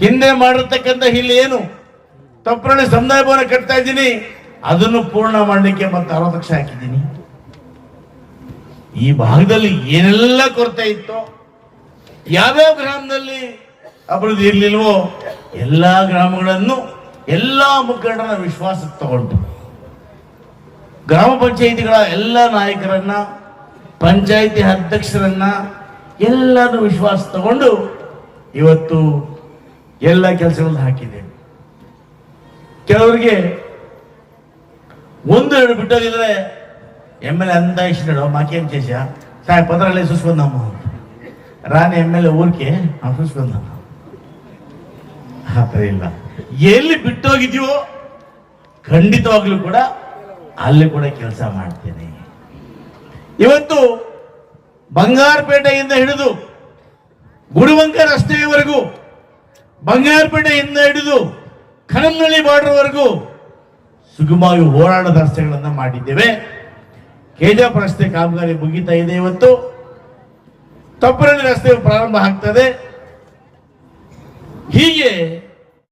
ಹಿಂದೆ ಮಾಡಿರ್ತಕ್ಕಂಥ ಇಲ್ಲಿ ಏನು ತಪ್ಪರಣೆ ಸಮುದಾಯ ಭವನ ಕಟ್ತಾ ಇದ್ದೀನಿ, ಅದನ್ನು ಪೂರ್ಣ ಮಾಡಲಿಕ್ಕೆ ಮತ್ತೆ 60 ಲಕ್ಷ ಹಾಕಿದ್ದೀನಿ. ಈ ಭಾಗದಲ್ಲಿ ಏನೆಲ್ಲ ಕೊರತೆ ಇತ್ತೋ, ಯಾವ್ಯಾವ ಗ್ರಾಮದಲ್ಲಿ ಅಭಿವೃದ್ಧಿ ಇರ್ಲಿಲ್ವೋ ಎಲ್ಲಾ ಗ್ರಾಮಗಳನ್ನು ಎಲ್ಲಾ ಮುಖಂಡರ ವಿಶ್ವಾಸಕ್ಕೆ ತಗೊಂಡು ಗ್ರಾಮ ಪಂಚಾಯಿತಿಗಳ ಎಲ್ಲ ನಾಯಕರನ್ನ, ಪಂಚಾಯಿತಿ ಅಧ್ಯಕ್ಷರನ್ನ ಎಲ್ಲರೂ ವಿಶ್ವಾಸ ತಗೊಂಡು ಇವತ್ತು ಎಲ್ಲ ಕೆಲಸಗಳನ್ನು ಹಾಕಿದೆ. ಕೆಲವರಿಗೆ 1-2 ಬಿಟ್ಟೋಗಿದ್ರೆ ఎమ్మెల్యే అంతా ఇచ్చినాడు, మాకేం చేసా సాయ పత్రాలు చూసుకుందాము రాని ఎమ్మెల్యే ఊరికి చూసుకుందాము. ಆ ಥರ ಇಲ್ಲ. ಎಲ್ಲಿ ಬಿಟ್ಟೋಗಿದೀವೋ ಖಂಡಿತವಾಗ್ಲೂ ಕೂಡ ಅಲ್ಲಿ ಕೂಡ ಕೆಲಸ ಮಾಡ್ತೇನೆ. ಇವತ್ತು ಬಂಗಾರಪೇಟೆಯಿಂದ ಹಿಡಿದು ಗುಡಿವಂಕ ರಸ್ತೆಯವರೆಗೂ, ಬಂಗಾರಪೇಟೆಯಿಂದ ಹಿಡಿದು ಕನಂನಳ್ಳಿ ಬಾರ್ಡರ್ವರೆಗೂ ಸುಗಮವಾಗಿ ಓಡಾಡದ ರಸ್ತೆಗಳನ್ನು ಮಾಡಿದ್ದೇವೆ. ಕೆಜಾಪುರ ರಸ್ತೆ ಕಾಮಗಾರಿ ಮುಗಿತಾ ಇದೆ. ಇವತ್ತು ತಪ್ಪರಳ್ಳಿ ರಸ್ತೆ ಪ್ರಾರಂಭ ಆಗ್ತದೆ. ಹೀಗೆ